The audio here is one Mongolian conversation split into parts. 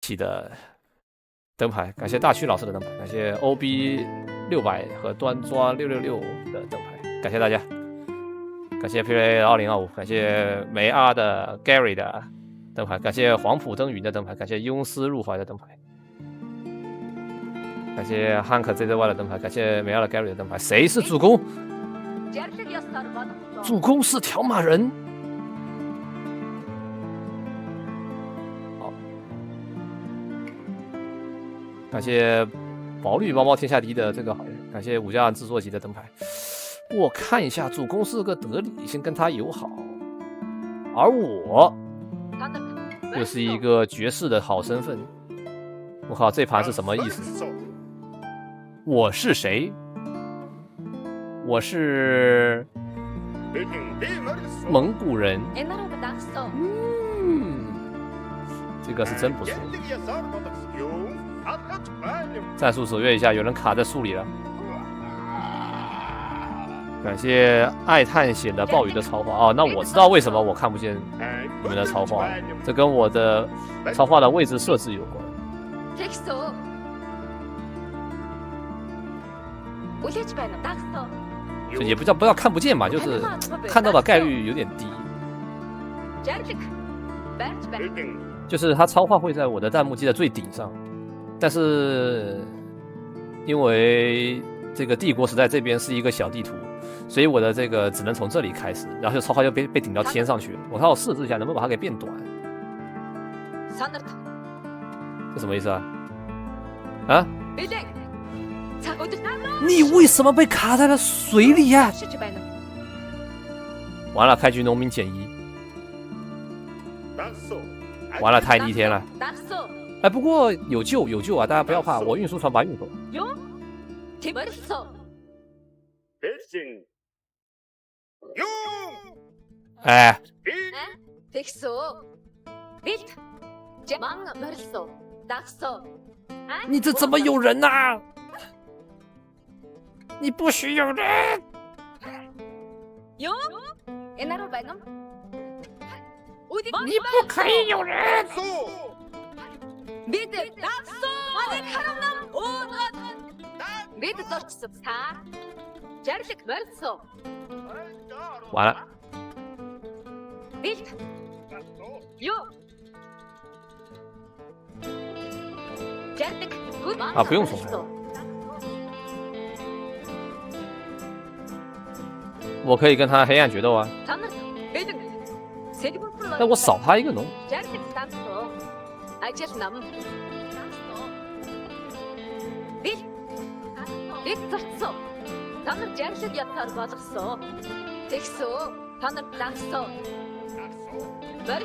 起的灯牌，感谢大区老师的灯牌，感谢 OB600和端抓666的灯牌，感谢大家，感谢 PA2025，感谢梅阿的 Gary 的灯牌，感谢黄浦登云的灯牌，感谢庸思入怀的灯牌，感谢汉克 ZZY 的灯牌，感谢梅阿的 Gary 的灯牌。谁是主公？主公是条马人。好，感谢宝绿猫猫天下第一的这个好人，感谢武将制作集的灯牌。我看一下，主公是个德里，先跟他友好，而我又是一个绝世的好身份。我靠，这盘是什么意思？我是谁？我是蒙古人。这个是真不错。战术手阅一下，有人卡在树里了。感谢爱探险的暴雨的超话哦，那我知道为什么我看不见你们的超话了，这跟我的超话的位置设置有关。就也不叫看不见嘛，就是看到的概率有点低。就是它超话会在我的弹幕机的最顶上，但是因为这个帝国时代这边是一个小地图，所以我的这个只能从这里开始，然后超话就被顶到天上去了。我看我试一下能不能把它给变短。这什么意思啊？啊？你为什么被卡在了水里呀？完了，开局农民减1。完了，太逆天了。哎，不过有救啊！大家不要怕，我运输船把运走。哎，你这怎么有人呐？你不许有人！你不可以有人！完了。啊，不用重来。我可以跟他黑暗决斗啊，但我少他一个农。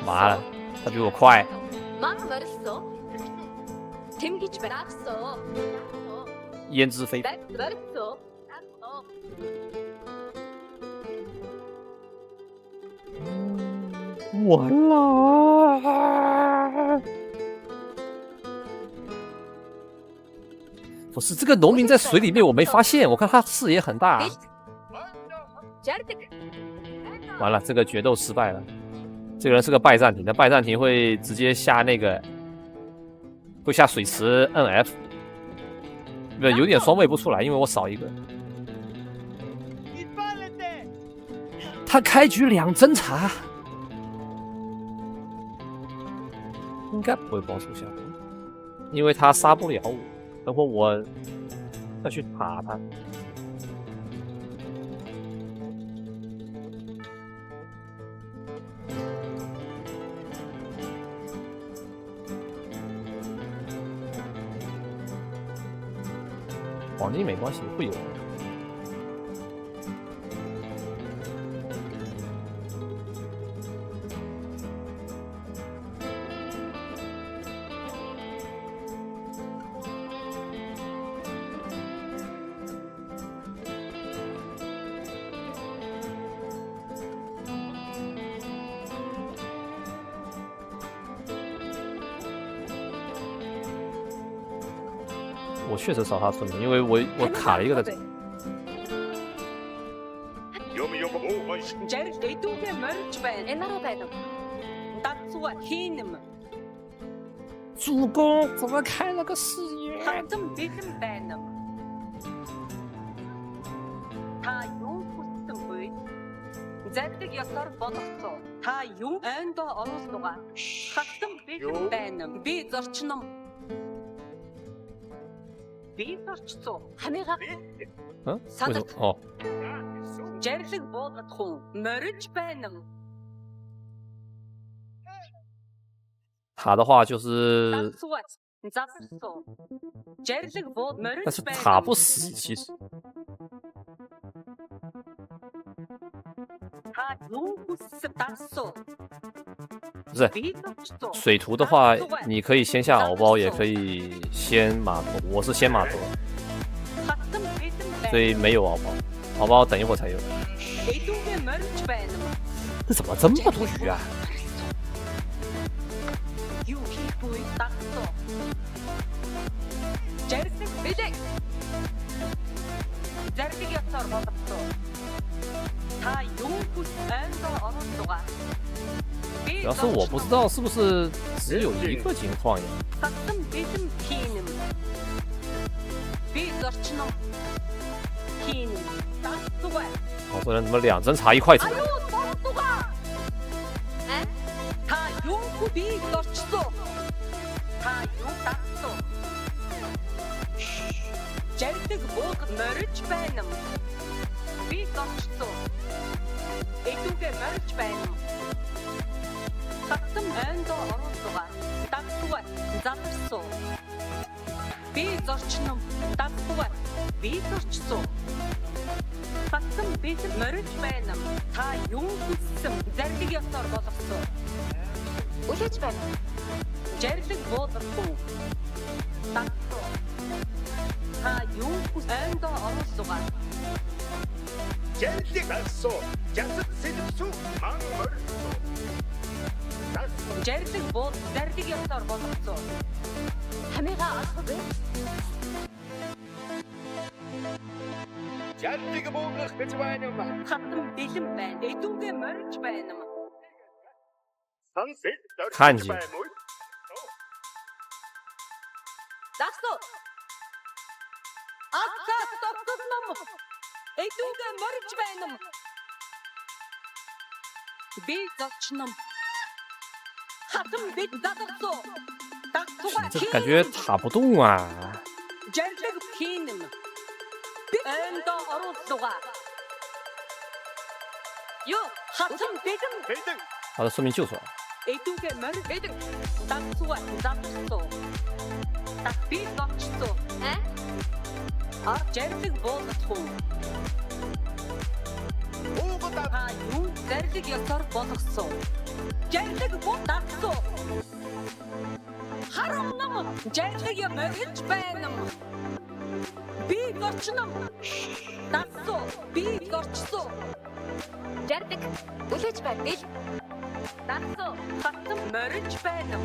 妈了，他比我快。胭脂飞。完了！不是这个农民在水里面，我没发现。我看他视野很大。完了，这个决斗失败了。这个人是个拜占庭，但拜占庭会直接下那个，会下水池 NF， 不有点双位不出来，因为我少一个。他开局2侦察。应该不会光速下播，因为他杀不了我。等会我要去打他。黄金没关系，会有。我确实少他村民，因为我卡了一个在这。主公怎么开了个誓约？ хатам бэлэн байна. Та юу хүсэнгүй? Зардаг ёсоор болгоцоо. Та юу ойндоо оруулснугаа? Хатам бэлэн байна. Би зорчном. Би зорчцоо. Хамига 嗯，为什么？哦， жарлаг буулгах хүн мориж байна. 塔的话就是， Засуугач. Засуу. Жарлаг бууд 但 мориж 是 байна. 塔不死，其实 Та юу хүссэн засуу. 不是 Би зорчцоо. 水图的话，你可以先下敖包，也可以先马头。我是先马头， Хатам бэлэн 所 байна. 以没有敖包，敖包等一会儿才有。 Эдүгэ мориж байна. 这怎么这么多鱼啊？ Юу хийхгүй засуу. Жарлаг бэлэг. Зарлаг ёсоор болгоцоо. Та юу хүс ойндоо оруулснугаа? 主要是我不知道是不是只有一个金矿呀？ Хатам бэлэн хийнэм. Би зорчном. Хийнэм. Засуугаа. 好多人怎么两针茶一块钱？ Аюу засуугаа. Та юу хүү би зорчсоо. Та юу засуу. Жарлаг бууг мориж байна. Би зорчсоо. Эдүгэ мориж байна. Хатам ойндоо оруулснугаа. Засуугаа. Засуу. Би зорчном. Засуугаа. Би зорчсоо. Хатам бэлэн мориж байна. Та юу хүссэн? Зарлаг ёсоор болгоцоо. Үлээж байна. Жарлаг буудахгүй. Засуу. Та юу хүс ойндоо оруулснугаа? Жарлаг засуу. Жансад сэлбсүү ман морьсоо. Жарлаг бууд зарлаг ёсоор болгоцоо. Хамига алхав. Жарлаг буулгах гэж байна юм. Хатам бэлэн байна. Эдүгэ мориж байна. Сансэт Ханжи. Засуу. Атсаа тогтсон. Эдүгэ мориж байна. Би зорчном. Хатам бид засуу. Засуугаа. 这感觉塔不动啊！ Жарлаг хийнэм. Би ойндоо оруулснугаа. Юу хатам бэлэн. Бэлэн. 好的，说明救出来了。 Эдүгэ морь бэлэн. Засуугаа. Засуу. Би зорчсоо. Жарлаг буулгах хүн. Уугата. Та юу зарлаг ёсоор болгосон. Жарлаг буу засуу. Харам нам жарлаг я мориж байна. Би зорчном. Засуу. Би зорчсоо. Жарлаг үлээж байна. Засуу. Хатам мориж байна.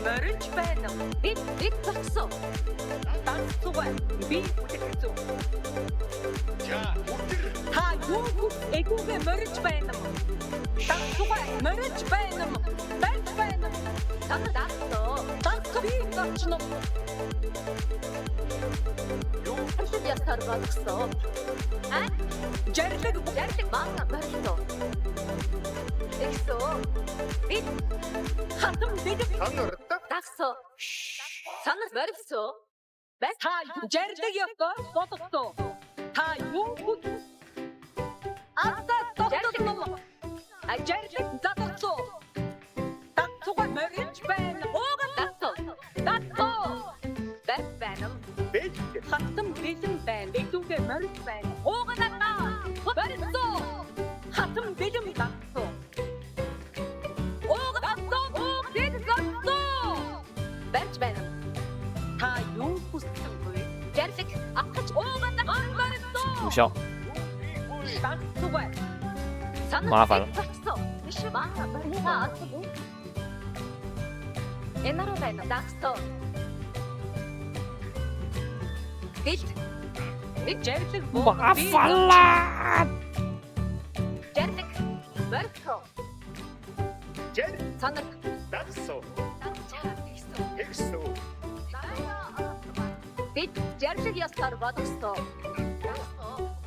Мориж байна. Би зорчсоо. Засуугаа. Би үлээсoo. За, өдөр. Та юу эдүгэ мориж байна. Засуугаа мориж байна. Барьж байна. Засуу. Засуу би зорчном. Юу Ашиг ястар болгосон. Жарлаг маана барьлоо. Эксоо. Би хатам бэлэг санарта. засуу. Санар барьсоо. Бай та жарлаг ястар болгосон. Та юу хүс? Ата тогтсон. Жарлаг засуу. Засуугаа мориж байна. Ууга засуу. Засуу. Барь байна. Бэлэг. Хатам бэлэн байна. Эдүгэ мориж байна. Ууга засуу. Барьсоо. Хатам бэлэн засуу. Ууга засуу. Ууг засуу. Барьж байна. Та юу хүссэн бэ? Жарлаг авах ууга засуу. 无效， Засуугаа. 麻烦了。 마나 머리가 아프고. 옛날로 байна. Засуу. Жарлаг буу. 麻烦啦！ Жарлаг морьсоо. Жарлаг Санар. засуу. Засуу. Тэгсүү. Бид жарлаг ёсоор болгосон.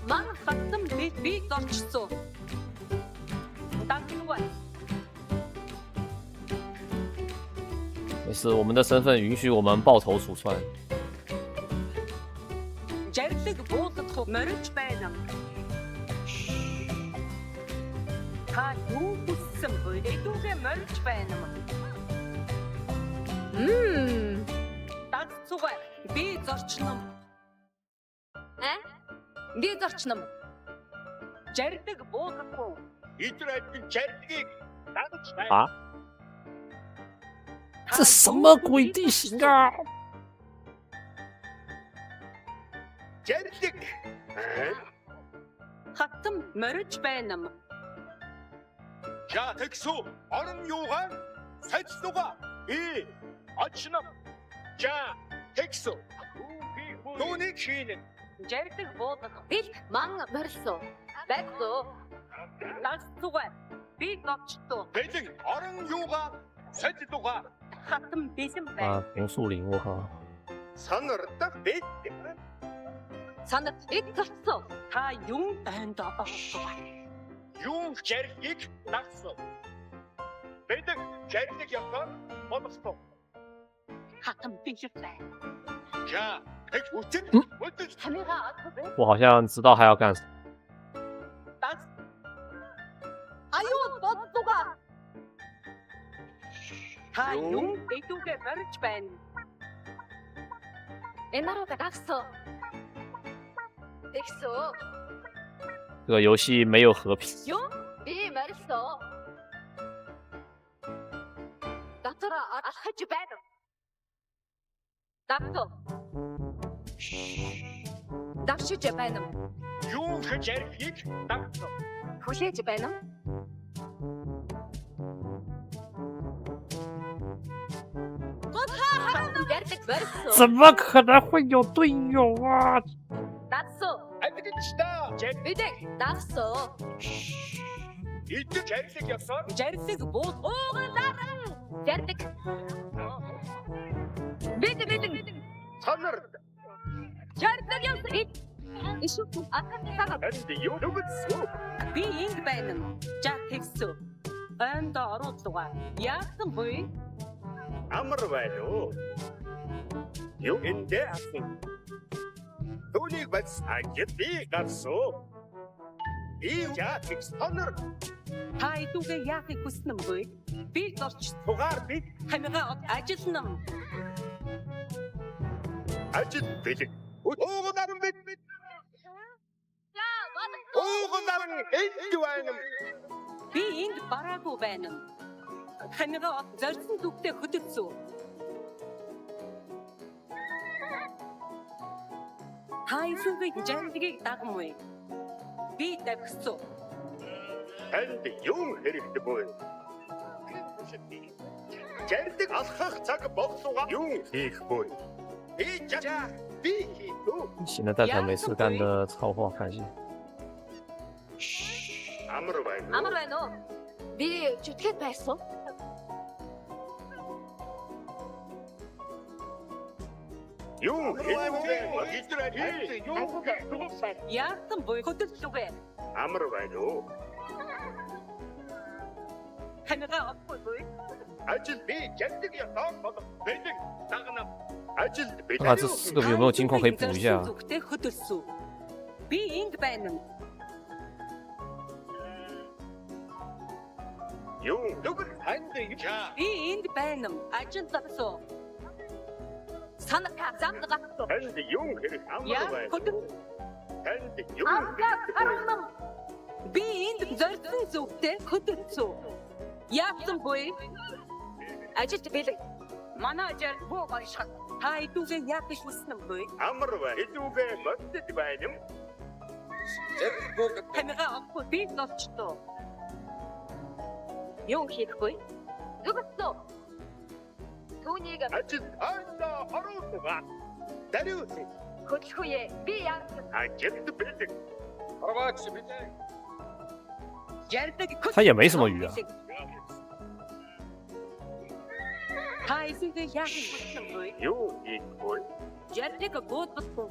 Ман хатсан би зорчсон. Дагнугай. 没事，我们的身份允许我们抱头鼠窜。 Жарлаг буулгах морилж байна. Та юу хүссэн бэ? Эдүүгээ морилж байна. Дагцугай. Би зорчном. Би зорчном. Жарлаг буулгахгүй. Идрээд чардгийг дагаж байна. 啊？这什么鬼地形啊！ Чардаг. Хатам морилж байна. За тэгсүү. Орон юугаар сальснуга. И очно. За тэгсүү. Түүнийг шинэ. Жарлаг буулгах. Бид ман морилсон. Бэксо. Дагцугай. Би зорчсон. Бэлэг орон юугаар сальснуга. Хатам бэлэн 啊 байна. ，红树林，我靠！ Санардаг бит. Санаа эд зорчсон. Та юм байнд орсон. Юу чардгийг дагсан. Бэлэг чардгийг япаа бодсон. Хатам бэлэн байна. За тэг үтэн. Үтэн. Камера атбэ. 我好像知道他要干什么。 Дац. Аюу боддуга. Та юм эдүүгээ барьж байна. Энараа дагсоо. Тэгсөө. 这个游戏没有和平。 Юм би барьсоо. Дотороо алхаж байна. Дагсоо. Дагшиж байна. Юу чардгийг дагсан. Хүлээж байна. Ярддаг барьсоо. 怎么可能会有队友啊？ Дагсоо. Адгичта. Чард. Бидээ дагсоо. Идэ чардгийг япаа. Жарлаг бууд. Уугалаа. Ярддаг. Бид. Санардаг. Жарлаг явсан. Ишүү акатага. Энд юу нүгэтсүү. Би инг байна. За тэгсүү. Энд оруулгаа. Яасан бэ? Амар байна уу? Юу эндээ асан. Түүнийг бац ажид би гарсуу. Би яа тэгс сонор. Та идүүгээ яахыг хүснэ юм бэ? Би зорч Тугаар би хамигаа ажиллана. ажид бэлэг. Уугнаран бит. Уугнаран энд байна. Би инг бараагүй байна. Хамигаа зорьсон зүгтээ хөдөлсөө. Хайсугийн жандгийг дагмгүй. Би давхсуу. Энд юм хэрэгтэй боо. Чардаг алхах цаг болсуга юм хийх боо. Би жаа би хийх. 行了，带条没事干的超话看戏。 Амар байна. Амар байна уу? Би чөтгöd байсан. Юу хийх. Яасан бой хөдөлсөөгөө. Амар байна уу? Хамигаа авахгүй бой. Ажил би жанддаг ясаа болох. Бэлэг дагна. Ажил би. 啊，这个有没有金矿可以补一下？ Зүгтээ хөдөлсөө. Би инг байна. Юу нүгэл ханд чаа. Би инг байна. Ажил завсуу. Санаа замд гатуу. Энд юм хэрэг амар Яа байна. хөдөл. Энд юм. Арам. Би инг зорьсон зүгтээ хөдөлсөө. Яасан бой? Ажил бэлэг. Манай ажил боо гашхад. Та идүүгээ яах гэж хүснэ юм бэ? Амар байна. Идүүгээ модд байна юм. Хамигаа авахгүй би зорчтоо. Юу хийхгүй? Зүгтөө. Түүнийг Ажил анда оруулга. Дариус. хөдлөхүе. Би яах Ажил бэлэг. Аргаач бэлэг. ярддаг. 他也没什么鱼啊。Та эсэгээ яах юм бэ? Юу хийх вэ? Ярдыг буудахгүй.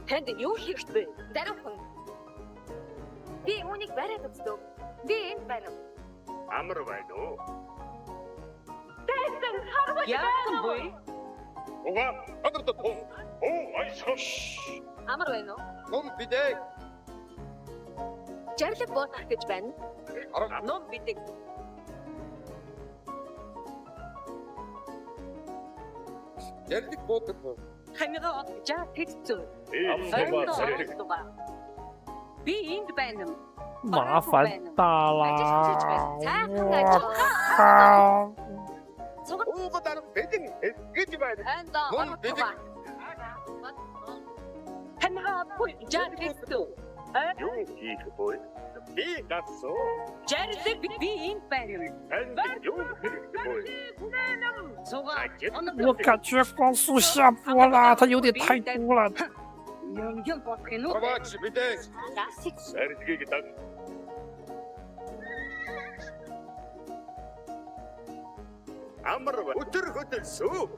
Танд юу хэрэгтэй? Дараахан. Би үүнийг бариад өгсөн. Би энд байна. Амар байна уу? Яах вэ? Уга одорд тоо. Оо айшгүй. Амар байна уу? Ном бидээ. Жарлаг бодох гэж байна. Арга Ном бидэг. ярдик бодох. Хамига жаа тэгцүү. Амсаа сэрэг. Би энд байна. 麻烦大啦！ Уга дар бэдэн гэж байна. Ном бидэг. Хамига жаа тэгцүү. Юу хийх вэ? Би гасоо. Жарлаг би энд байна. Энд юу хийх вэ? 我感觉光速下播啦，它有点太多了。 Юм бодох нь үү? Аваач бидээ. Сэрдгийг дан. Амар өтөр хөдөлсөө.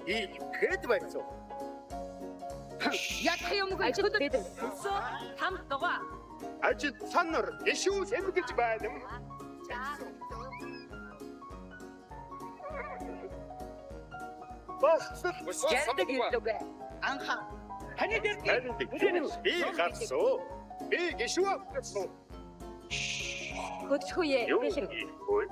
Ийхэд байсан. Яг юм гэж хөдөлсөн. Хам дугаа. Ажид санар ишүү сэргэж байна. Жарлаг хэлдэг. Анхаа. Таны дээр би гасоо. Би ишүү авсан. Хөдөлгөөе. Юу хийх вэ?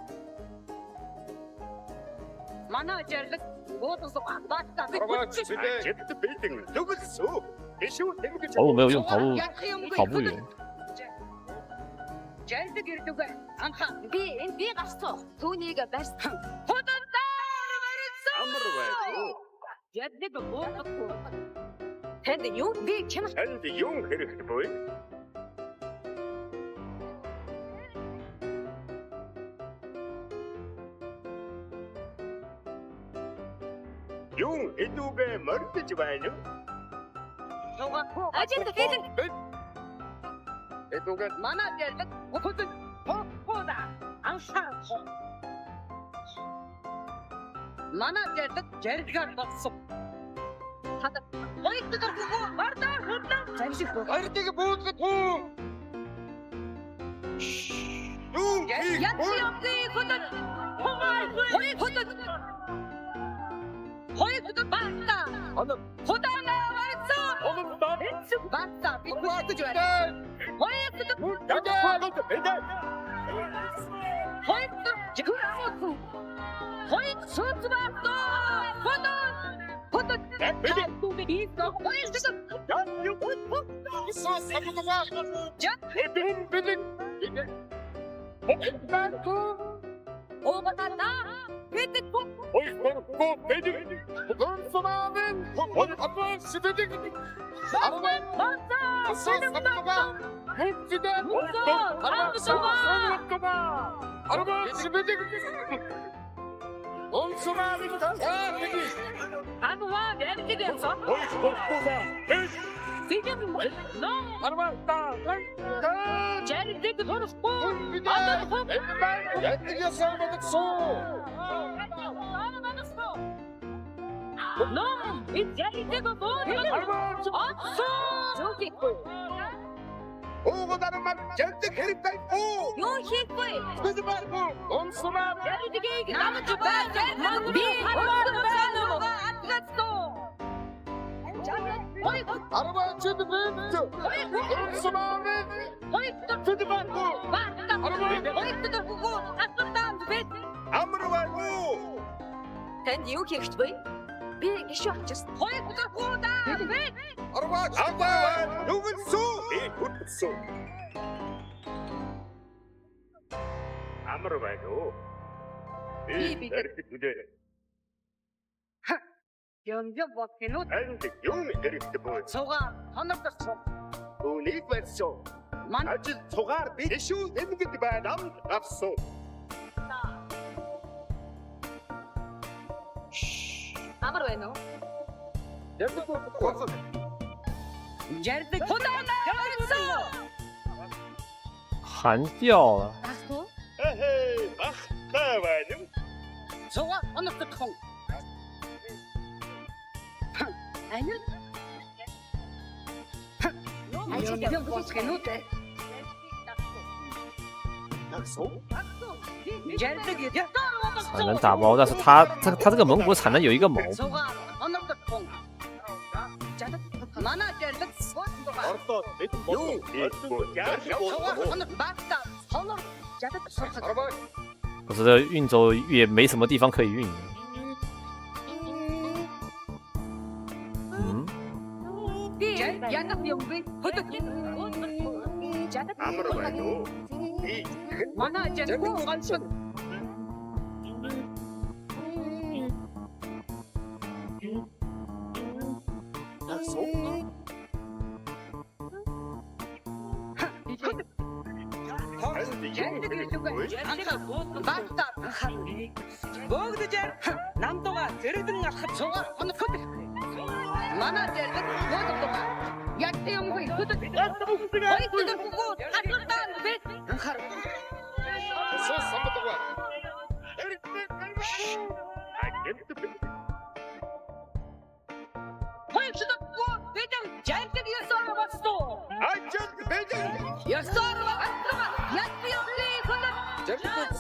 Манай жарлаг буудас баатаа би Аваач бидээ. Жид бэлдэн төгөлсөө. Ишүү сэргэж. 跑路没有用，跑不远。 Жарлаг хэлдэг. Анхаа. Би гарсан. Түүнийг барьсан. Амар байна. Жарлаг буудас. Тэнд юу би чамд Энд юу хэрэгтэй вэ? Юу эдүгэ мөрдөж байна? ажид хэлэн Эдүгэ манай жарлаг хөдөл хоода анхаа. Манай жарлгаар болсон. Хата ойд дөрвөө бардаа хөдлөө. Жарлаг боо. ардыг буудах уу? Юу хийх Яг вэ? ямгүй хөдөл. Хөдөл. Хөдөл бардаа. Анаа Хөдөлөө барьсан. онон даа. Бардаа би хөдөлж байна. Хөдөл. Ядаа бидээ. Хөдөл. Жигүүрээ. Хөдөл сүт бардаа. Хөдөл. Бидээ. Хөдөл. Сос апгаа. Жат. Эдэн билэг. Оогатана. Хэдэг бут. Ой, гоо бидээ. Гонсомавэн. Ой, апаа сидэг. Арван. Бата. Сос апгаа. Хэвчдээ. Арван сидэг. Гонсомавэн. Анва дэрдэгсэн. Ой, гоо. Сигэм. Но. Арван таа. Жэрдэг дөрөхгүй. Яг ясаад суу. Но. Жэрдэг дөрөхгүй. Зөөхгүй. Уугодармаг жагдаг хэрэгтэй уу? Юу хийхгүй? Бид баргүй. Онсомаа. Жэрдгийг намж байна. Би хараад байна. Атгацоо. Ой, Арвачд бэнт. Онсомаа. ой, Бид баргүй. бата. Ой, дөрөхгүй. Атгацаа бит. Амар баргүй. Танд юу хийх вэ? Би гişүү авчихсан. Ой, дөрөхгүй да. Бит. Арвач. Аваа. Нүгэнсүү. Би хүтсүү. Амар баргүй. Би бидээ. Ямжаа бохинууд Энд юу хэрэгтэй боо? цугаа хоногдсон. Үнийг барьсан. Ман Ажил цугаар би ишүү эмгэж байна. Авсан. амар байна уу? Яг гоо. Жэрдэг хөдөлсөн. 寒掉了。 Асуу. Эхэй, ах, тавайм. 저가 어느 통. 아니. 아직 보스케노데. 잘 产能打包，但是他这个蒙古产能有一个毛病， 저가 어느 통. 만화 잘 Орто юу хийх вэ? Яаж 저가 болох вэ? 어느 맞다. 선을 자다 Арбаа. 可是这运州也没什么地方可以运。嗯， янах юмгүй хөдөлж Амар байна уу? Би манай ажил гоншин бүгд жаа намдуга зэрэгэн ахад цугаар оног хөдөл манай ажил хөдөлдөг яг юмгүй хөдөл хөдөлдөг хаталтан бит анхаар Сос самбатгаа. Агент би. Хойшдод битэн жаалтыг ясаар басто Агент бэдэ. ясаар басто яг юмгүй хөдөл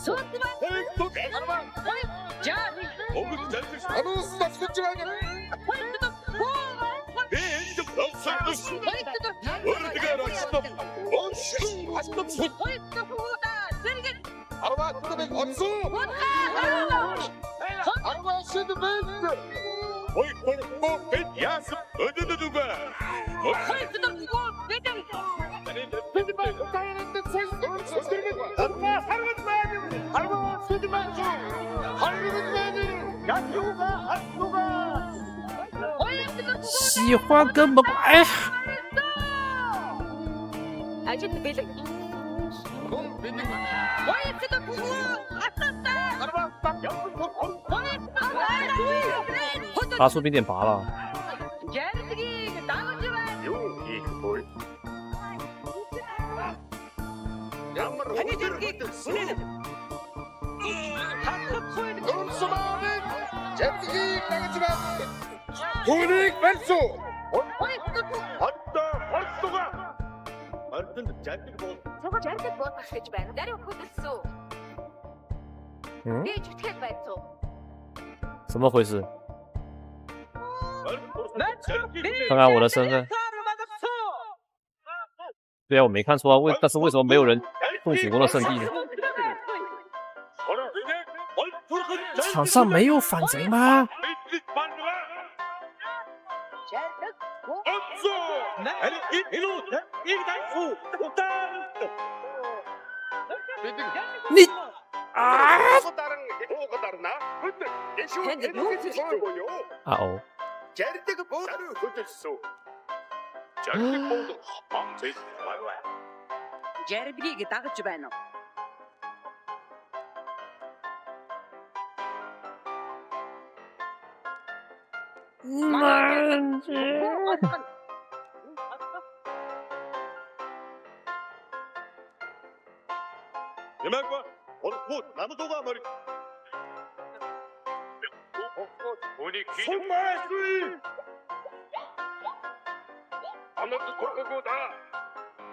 судва Арбаа. жаа Огт залж. Анус тасгаж байгаа. хойшдод Би энд болсоос. Өөртөө очсон. Очсон. Арбаа түлэг онцоо. Арбаа шид бэд. Ой корпо бэд яс өдөдөг.喜欢跟蒙哎， ажид бэлэг. Ой 他说兵点拔了， Юу хийх вэ? Ямар өдөр Унсмааны жавхийг дагаж байна. Түүнийг барьсуу. Одоо хорцгоо. Ордонд жавхиг бол 저거 잘못 보았다 гэж байна. Дариу хөдөлсөн. 嗯， Би зүтгэл байсан. 怎么回事？看看我的身份。对啊，我没看错啊，但是为什么没有人动主公的圣地呢？场上没有反贼吗？ 你啊！ даран уугадарна. Хөдөр. Эшүү.啊哦， Жардаг буудар хөдөлсөө. Жардаг буудар хамцээ. Жарбгийг дагаж байна. Ямаг ба? Ол намдуугаа мөр. Үнийг хийх. Анад коргода.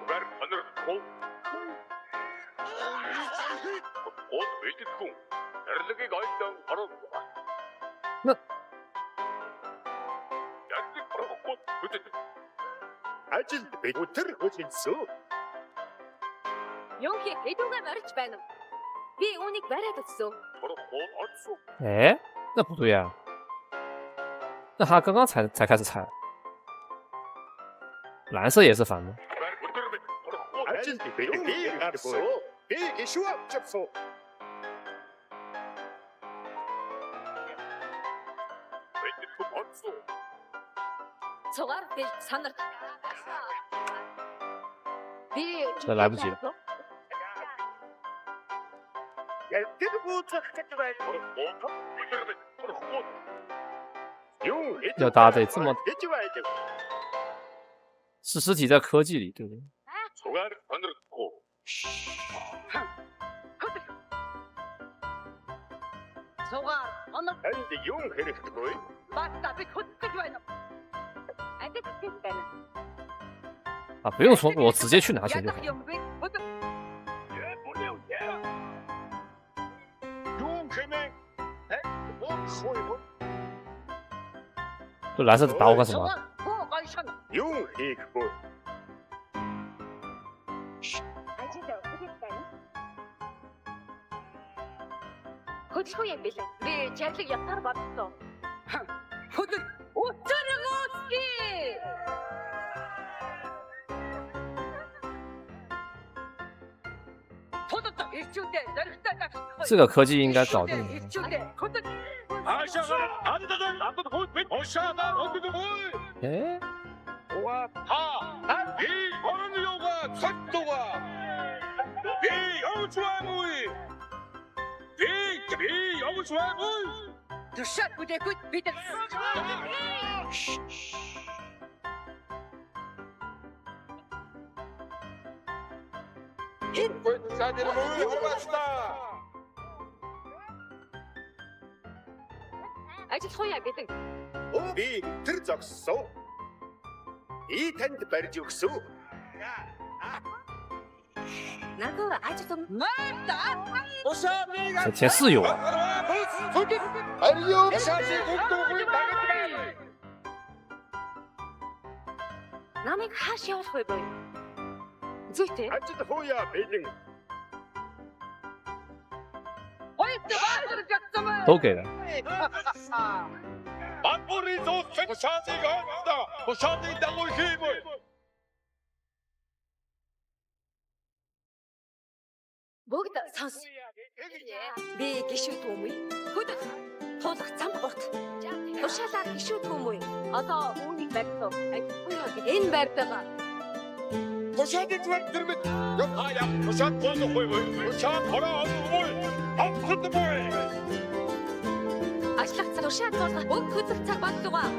Угар анар кол. Ол мэддэхгүй. Арилгийг ойлсон ороо. Яг коргохгүй хөдөл. Ажилд бид өтөр хөдөлсөн. Ёнхи эдүгэ марч байна. Би үүнийг бариад өссөн. Орсон. 哎，那不对呀、那他刚刚才开始踩，蓝色也是反的。 Ажилд бид гарсан. Би ишүү авчихсан. 저걸 내 산을. Би 这来不及了。 Ялтэг бууцах гэж байна. Юу 要搭得这么 гэж байна. 是尸体在科技里，对不对？ Сугаар онорхгүй. Сугаар оног Энд юм хэрэгтэйгүй. бата би хөдөлж байна. Адит байна. 啊，不用说，我直接去拿钱就好。 юм би хөдөл Юм хэмээн. Босгүй. 这蓝色的打我干什么？ Хөө гойшон. Юм хийхгүй. Ажил өгөх байна. Хөдөлгөө юм билээ. Би чарлаг ятаар бодсон. Хөдөл өчрөгөөсгий. 这个科技应该搞定了。 Аашаагаар андад андад хүүд бид ошаагаар өдөггүй. 哎， Уа та би орон юугаа цогтугаа. Би явж байгаагүй. Би явж байгаагүй. Төшөөд бүтээгүйд бид Инпут садэр муу хурмаста. Ажил хуяа гэдэг. Би тэр зогссоо. И танд барьж өгсөө. Надад ажил юм. 这前室友啊， Арио шашиг өгдөггүй дагдаг. Намайг хааш явуулах вэ бой? Зүйтэй. Ажид хууя бэлэн. 都给了。 Бамбури зоос шашиг авста. Шашиг дагуй хиймээ. Бүгд сонс. Би гişүүд хүмүүй. Хөдөл. Тулах цам урт. Тушаалаар гişүүд хүмүүй. Одоо үүнийг барьсан. Энэ барьтайгаа. Тушаалыг зүрмэд. Яа хаяа. Тушаал боодохгүй. Тушаал хороо олгүй. Амхадгүй. Ажлах тушаал тулах бүгд хөдөл цаг боллугаа.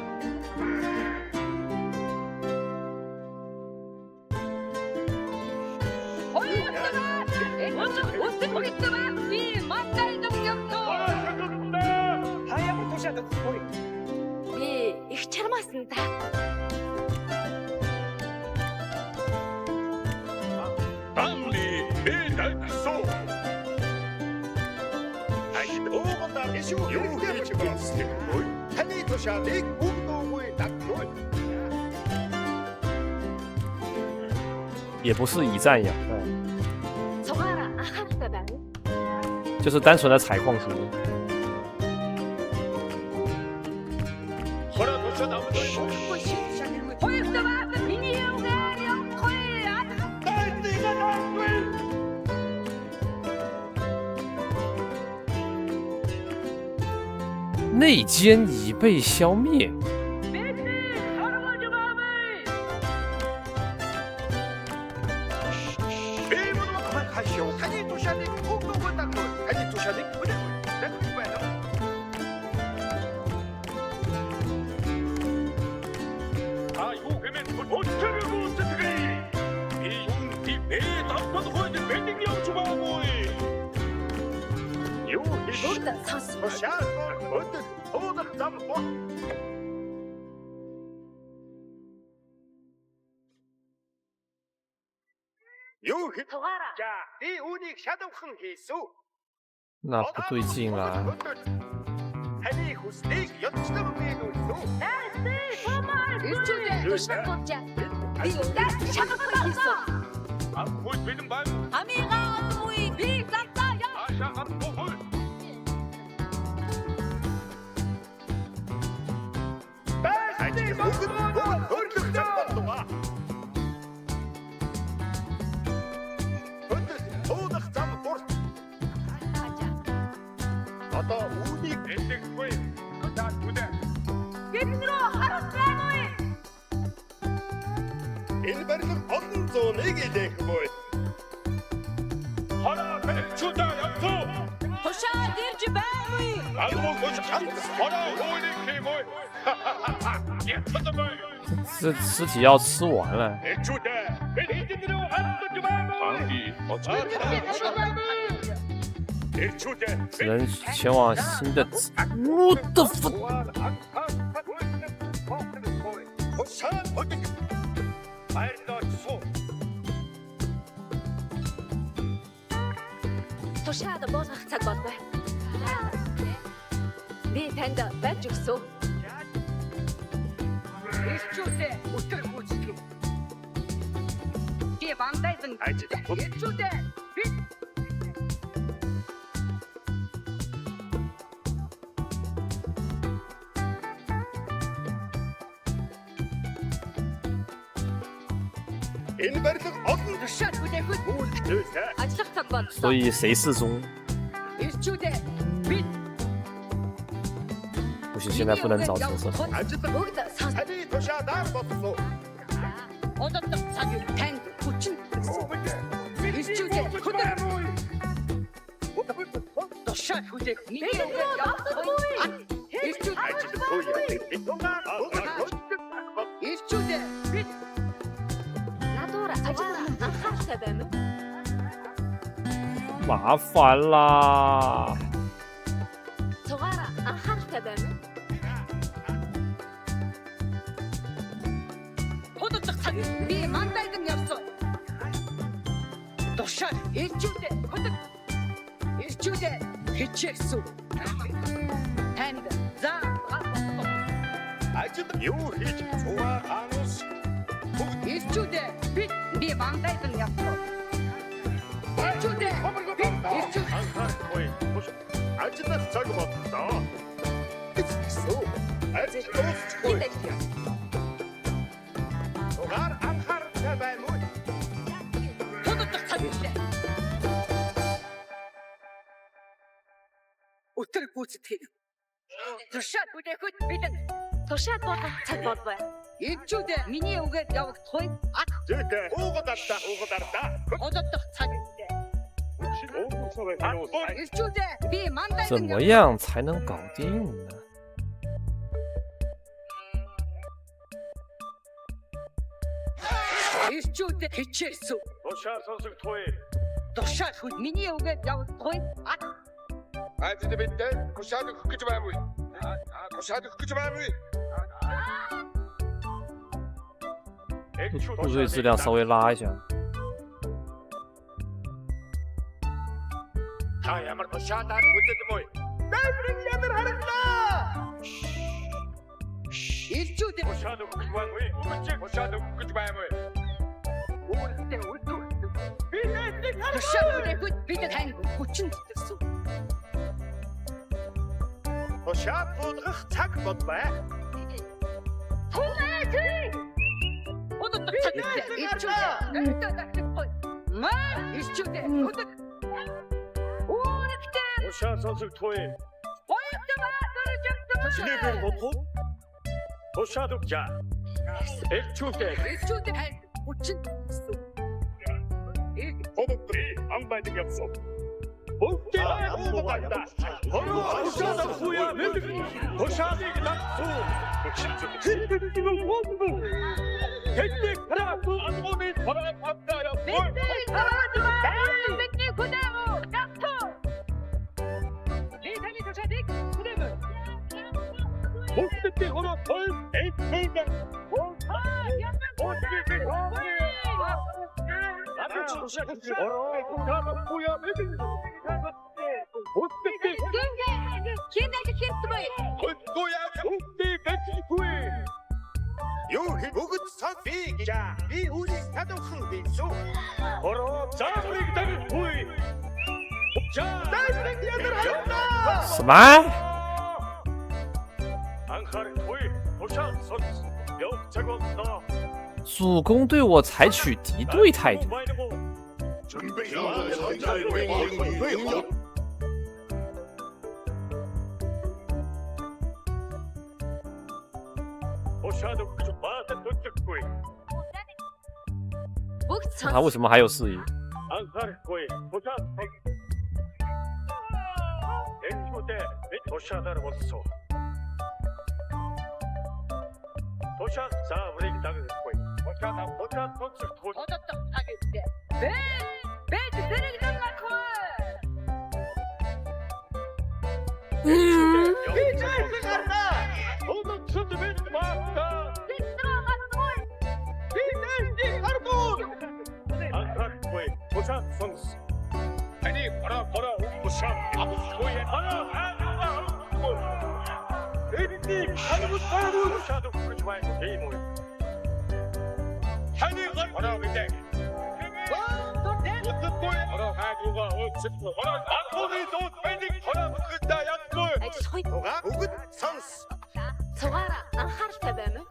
Би их чармаасан та. Амли эдэлсо. Ажид уугандаа ишүү юу хийж байна? Таны тушаалыг өгдөггүй даггүй. 也不是以战养战， Цугаараа анхааралтай байна. 就是单纯的采矿族。 хороо тушаал амдгүй. Миний юугаар явахгүй. 内奸已被消灭。 Би мөн хашуу. Таны тушаалыг өгдөггүй даггүй. Таны тушаалыг өгдөггүй. Даггүй байна. Аю хэмээн өчрөгөө үсгэе. Би юм би давхад хойд бэлэг явж байгаагүй. Юу хийж Бүгд сонс. тушаал өдөр уудах зам бот. Юу хийж Цугаараа. за би үүнийг шадавхан хийсүү. 那不对劲啊！ Таны хүслийг янзлан биелүүлсэн. Ирчүүдээ тушаал тулжаа. Би үдээс шалгах хийсэн. Хөөд бэлэн байна. Амигаа олгүй. Би зантаа яа. Аашаа гамбгүй. Ажиг бүгд хөрлөх зам боллоо. Өдөр уудах зам дурт. Одоо үүнийг элдэггүй. Одоо түдэ. Гинрөө харах байгаагүй. Энэ барилга олон зууныг илээхгүй. Хараа бэлчүүдээ явцуу. Тушаал ирж байгаагүй. Албог хөш ханц. Хараа үүнийг хийгүй. Яцтай. 这尸体要吃完了。 Бэлчүүдээ. Би эдгээр хандж байна. Ханги. 일초대 只能前往新的。我的 fuck！ 보안 안카 도산 어디 말도 소 Тушаада босгох цаг болбой. Би танд барьж өгсөн. Ирчүүдээ өтөр гүйцэтгэв. Би бандайсан. Ирчүүдээ би энэ барилга олон тушаал хүлээхэд үйлчлээ. Ажиллах цаг боллоо. 所以谁失踪？ ирчүүдээ би 不行，现在不能找车手。 아직도 Бүгд сонс. 아니 도시아다 벗소. одоодох цаг танд хүчин ирчүүдээ хөдөр тушаал хүлээх миний ирчүүд 아직도 보여. ирчүүдээ би Надуура ажиллах анхааралтай байна уу? 麻烦啦！ Цугаараа анхааралтай байна уу? одоодох цаг би мандайдан явсан. тушаал ирчүүдээ хөдөр ирчүүдээ хичээсэн. танд заа 아직도 요히지 좋아 아노스. ирчүүдээ би мандайдан явсан. ирчүүдээ ирчүүд 안카 거의 도시. 아직도 저기 벗다. 아직도 거의 도갈 안카르 대바이 뭐. одоодох цаг өтөр гүйцэтгэв. тушаал хүлээхэд бидэн Тушаад босгох цаг болбой. ирчүүдээ миний үгээр явагдахгүй 저기 오고다다. одоодох цаг ирчүүдээ би 怎 мандайдан 么样才能搞定呢？ ирчүүдээ хичээсэн. 도시아 선수 토이. тушаал хүл миний үгээр явагдахгүй 아직도 밑에 도시아도 흑기지 말고. 도시아도 흑기지 말고. 入睡质量稍微拉一下。 다야말 도시아다 문제도 뭐. 나이브링야들 하랬다. ирчүүдээ 도시아도 흑기지 말고. 도시아도 흑기지 말고. тушаал хүлээхэд бидэн танд хүчин зүтгэсэн. 도시아 보드х цаг болбай. одоодох цаг ирчүүдээ ирчүүдээ хөдөр үүрэгтэй 도시아 선수 토이. баяртай 진행을 못고. 도시아도 자. 액추대. ирчүүдээ танд хүчин зүтгэсэн. 도둑들이 앙발등이 없어. 목대가 오고간다. 바로 도시아다 후야는 도시아디 낙수. 힘들지는 원부. 대대 가라 안몸이 돌아간다야. 목대기 걸어 덜 에이트가. 요히 무긋 선비기자 이 우리 사도 흥빈수 걸어 자브릭다를 보이 자 나이브랭이야들 하였다 什么？ 안카르 보이 도착 선수 역작원다 主公对我采取敌对态度。 준비 도시아도 그저 마다 도착구이 Бүгд 他 сонс. 为什么还有事宜？ 안카르 보이 도착 엑초대 도시아다를 벗어 도시아 자브릭 다그 보이 도시아 선수 도시 одоодох цаг ирдэ. Бэ дэрэг даахгүй. 아니 보라 우샤 아부스고에 하나 에디티 아부스고 우샤도 그렇지 말고 게임을 아니 보라 근데 어떤 거에 보라 가지고가 어쨌든 보라 안보니 또 밴딩 보라 그다 약물 Ага, үгд сонс. Цугаараа анхаарал тавиамаа.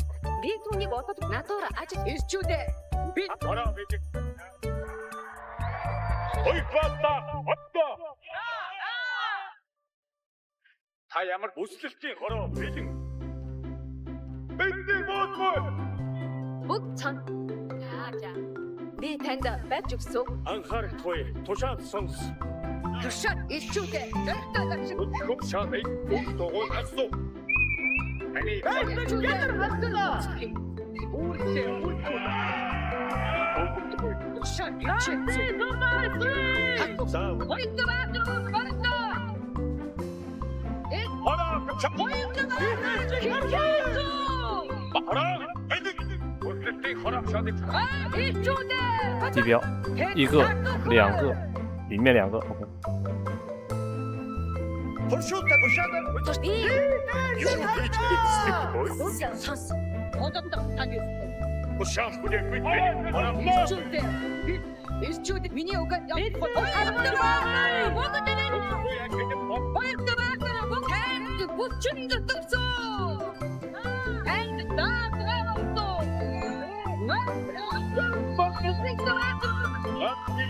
Би түүнийг бодоод надуура ажил Ирчүүдээ би 보라 밴딩 어이 봤다 왔다 다 ямар өсөлтийн хороо бэлэн 밴딩 бодлоо бүгд цан. За. Би танд байж өгсөн. анхаарах туй тушаад сонс тушаад ирчүүдээ зөртөө гарч өчгөм шааны бүгдөө асуу ани тушаад ирчээ. за 하나 하나 밴딩 өсөлтийн хороо шааны 地标一个、两个，里面两个。OK。 Туршуултаа тушаад Би юу хийж хэлсэн бой үгүй сонс. Одоодоо тань тушаад бүлэхгүй хороо ирчүүдээ би ирчүүд миний уг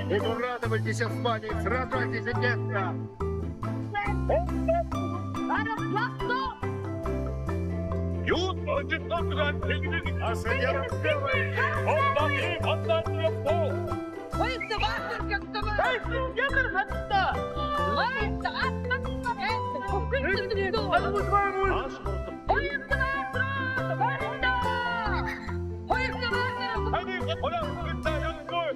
Буду радовать в Испании, сражайтесь за место! Ют один токран тегник, а сеньор первый, он вам и отдал пол! Они поляны летают бой!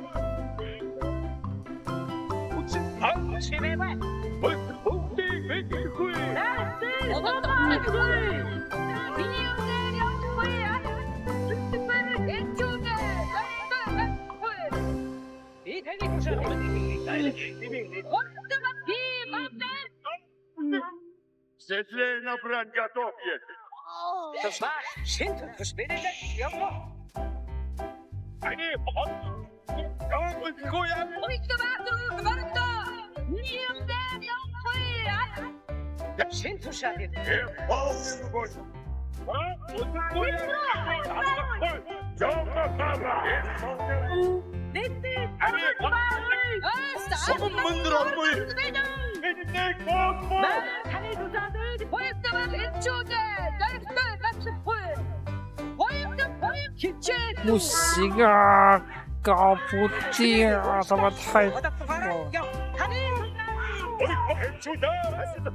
Ой, ух ты, видишь, хуй! Светлей на брань готов есть! Они хуя! Полный бой!不行啊，搞不定啊，他妈太多。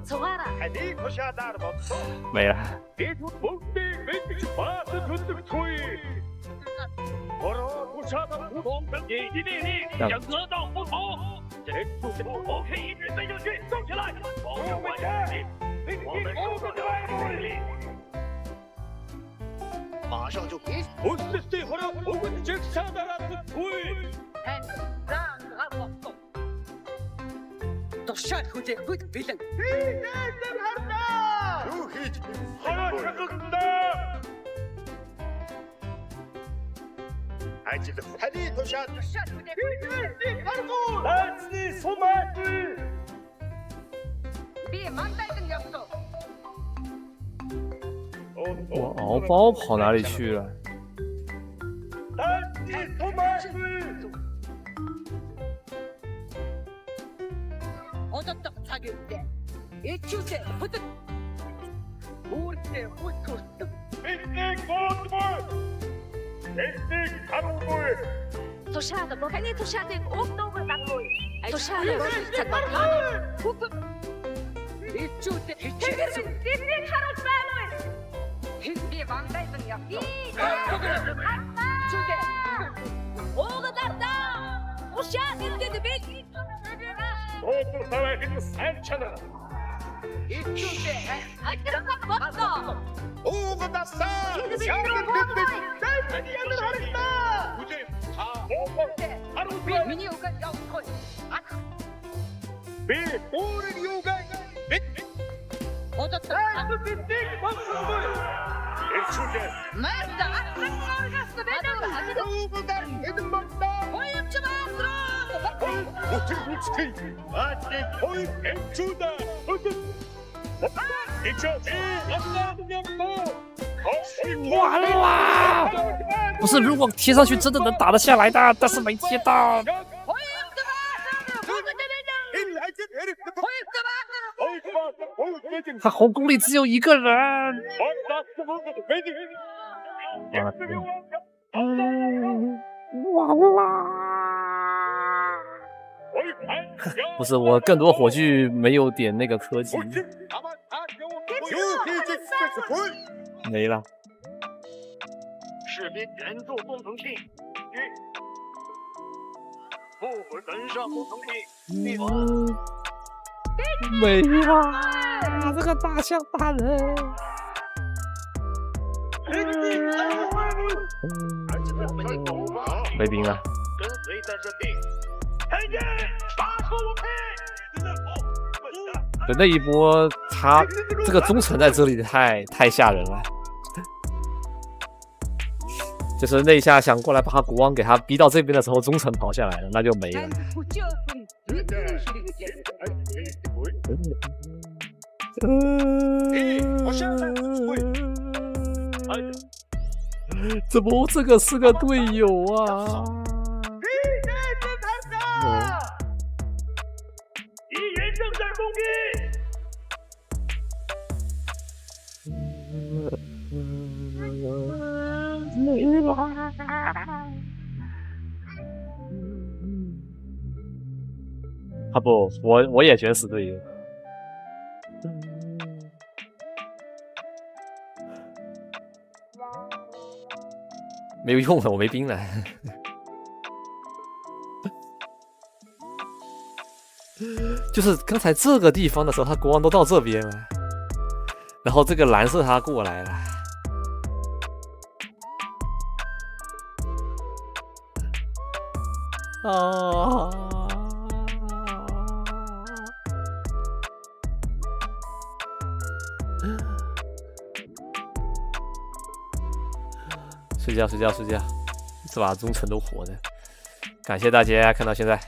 Цугаараа Хани тушаадаар бодсон. 没了。 Оро, учаба, удон, иди, я знал, удон. 我可以一直飞上去，动起来，保证完成。我们收到的命令。马上就 어스테 허라 오근 즉사다라는 구이. тушаад хүлээхгүй бэлэн. юу хийж 허라 착각다. ажил хани тушаад Ажны сумаагүй. Би мандайдан явсан. 我敖包跑哪里去了？ Ажны сумаагүй. Одоодоо цаг үедээ. Ичүүсээ хөдөд. Үүртээ хөдөлгөв. Энийг боодмоо. Энийг хамгүй. тушаад таны тушаадыг өвдөөг даггүй. Тушаад цаг байна. Ичүүсээ Тэгэрэг тэрийг харуулж байна уу? би мандайдан явсан. Чүдэ. Уугадартаа. Ушаад идэд бэл. Оодор тавайхын сайн чанар. 오그다싸. миний угад явахгүй. Би өөрийн юугаа Одод эрчүүлээ. Мэрдэ атгаас бэдэ. Уугдар эдэн болтоо. Хоёрч баатраа. Утгий. Аач хой эрчүүдэ. Ичээ.不是，如果贴上去真的能打得下来的，但是没贴到。 他后宫里只有一个人。完了。不是，我更多火炬没有点那个科技，没了。士兵严奏工程信，副本本上工程信，立马。 没了，这个大象大人。没兵了。跟随在身边，太监拔出武器。对，那一波他这个忠臣在这里太吓人了。就是那一下想过来把他国王给他逼到这边的时候，忠臣跑下来了，那就没了。 怎么这个是个队友啊？敌人正在攻击。啊不，我也选死队友。没有用了，我没兵了。就是刚才这个地方的时候，他国王都到这边了，然后这个蓝色他过来了。啊！睡觉，这把忠臣都活着。感谢大家看到现在。